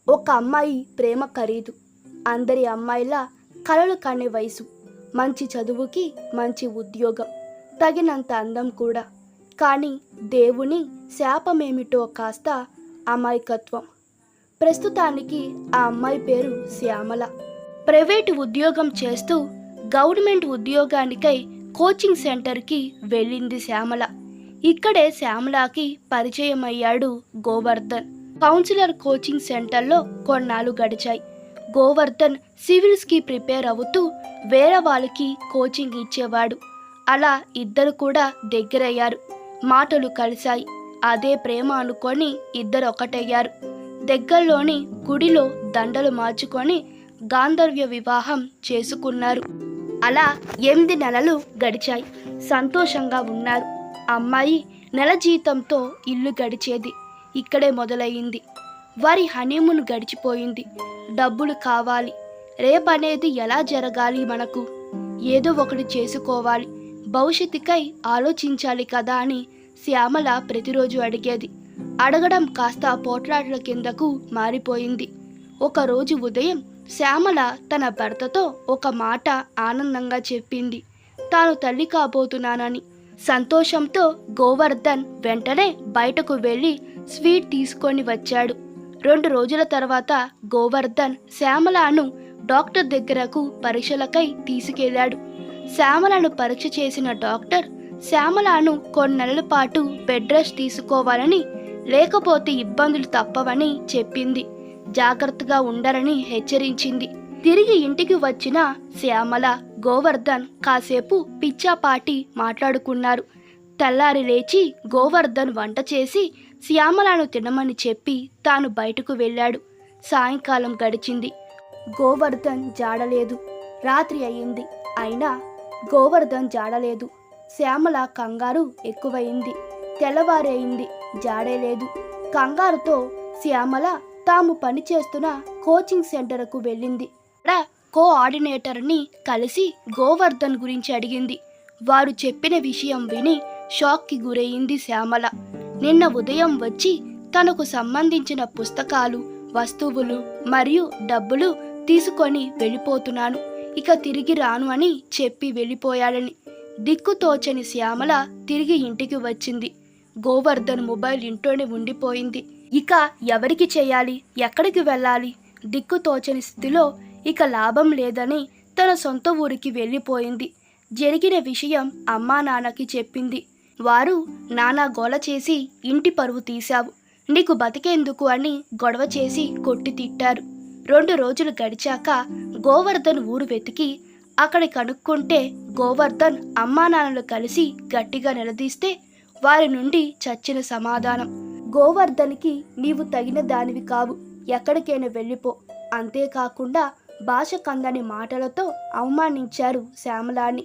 ఒక అమ్మాయి ప్రేమ ఖరీదు. అందరి అమ్మాయిలా కలలు కనే వయసు. మంచి చదువుకి మంచి ఉద్యోగం, తగినంత అందం కూడా. కానీ దేవుని శాపమేమిటో కాస్త అమాయకత్వం. ప్రస్తుతానికి ఆ అమ్మాయి పేరు శ్యామల. ప్రైవేటు ఉద్యోగం చేస్తూ గవర్నమెంట్ ఉద్యోగానికై కోచింగ్ సెంటర్కి వెళ్ళింది శ్యామల. ఇక్కడే శ్యామలకి పరిచయం అయ్యాడు గోవర్ధన్. కౌన్సిలర్ కోచింగ్ సెంటర్లో కొన్నాళ్ళు గడిచాయి. గోవర్ధన్ సివిల్స్కి ప్రిపేర్ అవుతూ వేరే వాళ్ళకి కోచింగ్ ఇచ్చేవాడు. అలా ఇద్దరు కూడా దగ్గరయ్యారు. మాటలు కలిశాయి. అదే ప్రేమ అనుకొని ఇద్దరు ఒకటయ్యారు. దగ్గరలోని గుడిలో దండలు మార్చుకొని గాంధర్వ వివాహం చేసుకున్నారు. అలా 8 నెలలు గడిచాయి. సంతోషంగా ఉన్నారు. అమ్మాయి నెల జీతంతో ఇల్లు గడిచేది ఇక్కడే మొదలయ్యింది. వారి హనీమూన్ గడిచిపోయింది. డబ్బులు కావాలి. రేపనేది ఎలా జరగాలి? మనకు ఏదో ఒకటి చేసుకోవాలి, భవిష్యత్తుకై ఆలోచించాలి కదా అని శ్యామల ప్రతిరోజు అడిగేది. అడగడం కాస్త పోట్లాటల కిందకు మారిపోయింది. ఒకరోజు ఉదయం శ్యామల తన భర్తతో ఒక మాట ఆనందంగా చెప్పింది. తాను తల్లి కాబోతున్నానని. సంతోషంతో గోవర్ధన్ వెంటనే బయటకు వెళ్ళి స్వీట్ తీసుకొని వచ్చాడు. 2 రోజుల తర్వాత గోవర్ధన్ శ్యామలను డాక్టర్ దగ్గరకు పరీక్షలకై తీసుకెళ్లాడు. శ్యామలను పరీక్ష చేసిన డాక్టర్ శ్యామలను కొన్ని నెలల పాటు బెడ్ రెస్ట్ తీసుకోవాలని, లేకపోతే ఇబ్బందులు తప్పవని చెప్పింది. జాగ్రత్తగా ఉండరని హెచ్చరించింది. తిరిగి ఇంటికి వచ్చిన శ్యామల, గోవర్ధన్ కాసేపు పిచ్చాపాటి మాట్లాడుకున్నారు. తెల్లారి లేచి గోవర్ధన్ వంట చేసి శ్యామలను తినమని చెప్పి తాను బయటకు వెళ్ళాడు. సాయంకాలం గడిచింది. గోవర్ధన్ జాడలేదు. రాత్రి అయింది. అయినా గోవర్ధన్ జాడలేదు. శ్యామల కంగారు ఎక్కువయింది. తెల్లవారి అయింది. జాడే లేదు. కంగారుతో శ్యామల తాము పనిచేస్తున్న కోచింగ్ సెంటర్కు వెళ్ళింది. కోఆర్డినేటర్ని కలిసి గోవర్ధన్ గురించి అడిగింది. వారు చెప్పిన విషయం విని షాక్కి గురయింది శ్యామల. నిన్న ఉదయం వచ్చి తనకు సంబంధించిన పుస్తకాలు, వస్తువులు మరియు డబ్బులు తీసుకొని వెళ్ళిపోతున్నాను, ఇక తిరిగి రాను అని చెప్పి వెళ్ళిపోయాడని. దిక్కుతోచని శ్యామల తిరిగి ఇంటికి వచ్చింది. గోవర్ధన్ మొబైల్ ఇంట్లోనే ఉండిపోయింది. ఇక ఎవరికి చేయాలి, ఎక్కడికి వెళ్ళాలి? దిక్కుతోచని స్థితిలో ఇక లాభం లేదని తన సొంత ఊరికి వెళ్ళిపోయింది. జరిగిన విషయం అమ్మా నాన్నకి చెప్పింది. వారు, నానా గోల చేసి ఇంటి పరువు తీశావు, నీకు బతికేందుకు అని గొడవ చేసి కొట్టి తిట్టారు. 2 రోజులు గడిచాక గోవర్ధన్ ఊరు వెతికి అక్కడ కనుక్కుంటే గోవర్ధన్ అమ్మా నాన్నలు కలిసి గట్టిగా నిలదీస్తే వారి నుండి చచ్చిన సమాధానం. గోవర్ధన్కి నీవు తగిన దానివి కావు, ఎక్కడికైనా వెళ్ళిపో. అంతేకాకుండా భాష కందని మాటలతో అవమానించారు శ్యామలాని.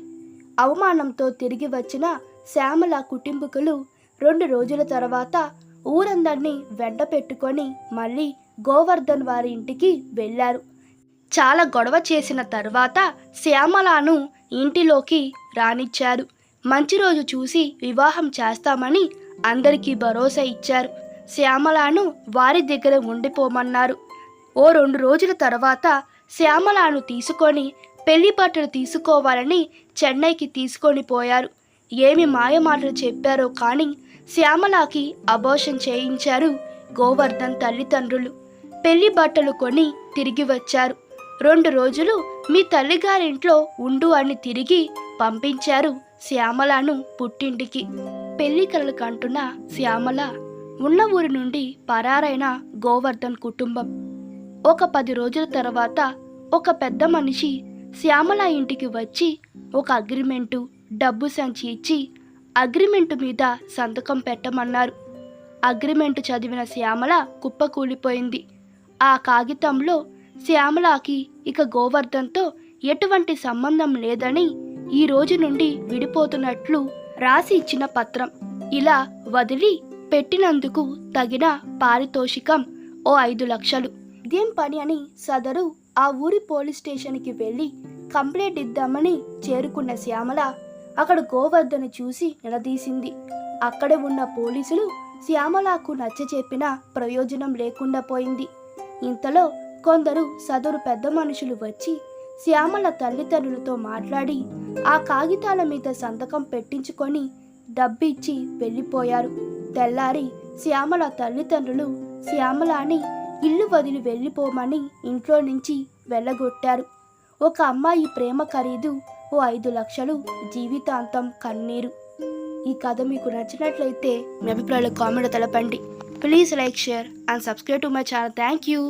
అవమానంతో తిరిగి వచ్చిన శ్యామల కుటుంబీకులు 2 రోజుల తర్వాత ఊరందరినీ వెంట పెట్టుకొని మళ్ళీ గోవర్ధన్ వారి ఇంటికి వెళ్ళారు. చాలా గొడవ చేసిన తర్వాత శ్యామలను ఇంటిలోకి రానిచ్చారు. మంచి రోజు చూసి వివాహం చేస్తామని అందరికీ భరోసా ఇచ్చారు. శ్యామలను వారి దగ్గర ఉండిపోమన్నారు. ఓ 2 రోజుల తర్వాత శ్యామలను తీసుకొని పెళ్లి బట్టలు తీసుకోవాలని చెన్నైకి తీసుకొని పోయారు. ఏమి మాయమాటలు చెప్పారో కానీ శ్యామలకి అబార్షన్ చేయించారు గోవర్ధన్ తల్లిదండ్రులు. పెళ్లి బట్టలు కొని తిరిగి వచ్చారు. 2 రోజులు మీ తల్లిగారింట్లో ఉండు అని తిరిగి పంపించారు శ్యామలను పుట్టింటికి. పెళ్లి కలలు కంటున్న శ్యామల ఉన్న ఊరి నుండి పరారైన గోవర్ధన్ కుటుంబం. ఒక 10 రోజుల తర్వాత ఒక పెద్ద మనిషి శ్యామల ఇంటికి వచ్చి ఒక అగ్రిమెంటు, డబ్బు సంచి ఇచ్చి అగ్రిమెంటు మీద సంతకం పెట్టమన్నారు. అగ్రిమెంటు చదివిన శ్యామల కుప్పకూలిపోయింది. ఆ కాగితంలో శ్యామలకి ఇక గోవర్ధన్తో ఎటువంటి సంబంధం లేదని, ఈ రోజు నుండి విడిపోతున్నట్లు రాసి ఇచ్చిన పత్రం. ఇలా వదిలి పెట్టినందుకు తగిన పారితోషికం ఓ 5 లక్షలు. ఇదేం పని అని సదరు ఆ ఊరి పోలీస్ స్టేషన్కి వెళ్ళి కంప్లైంట్ ఇద్దామని చేరుకున్న శ్యామల అక్కడ గోవర్ధన్ చూసి నిలదీసింది. అక్కడ ఉన్న పోలీసులు శ్యామలకు నచ్చ చెప్పినా ప్రయోజనం లేకుండా పోయింది. ఇంతలో కొందరు సదరు పెద్ద మనుషులు వచ్చి శ్యామల తల్లిదండ్రులతో మాట్లాడి ఆ కాగితాల మీద సంతకం పెట్టించుకొని డబ్బిచ్చి వెళ్ళిపోయారు. తెల్లారి శ్యామల తల్లిదండ్రులు శ్యామలాని ఇల్లు వదిలి వెళ్ళిపోమని ఇంట్లో నుంచి వెళ్ళగొట్టారు. ఒక అమ్మాయి ప్రేమ ఖరీదు ఓ 5 లక్షలు, జీవితాంతం కన్నీరు. ఈ కథ మీకు నచ్చినట్లయితే మీ అభిప్రాయాలు కామెంట్ తెలపండి. Please like, share and subscribe to my channel. Thank you.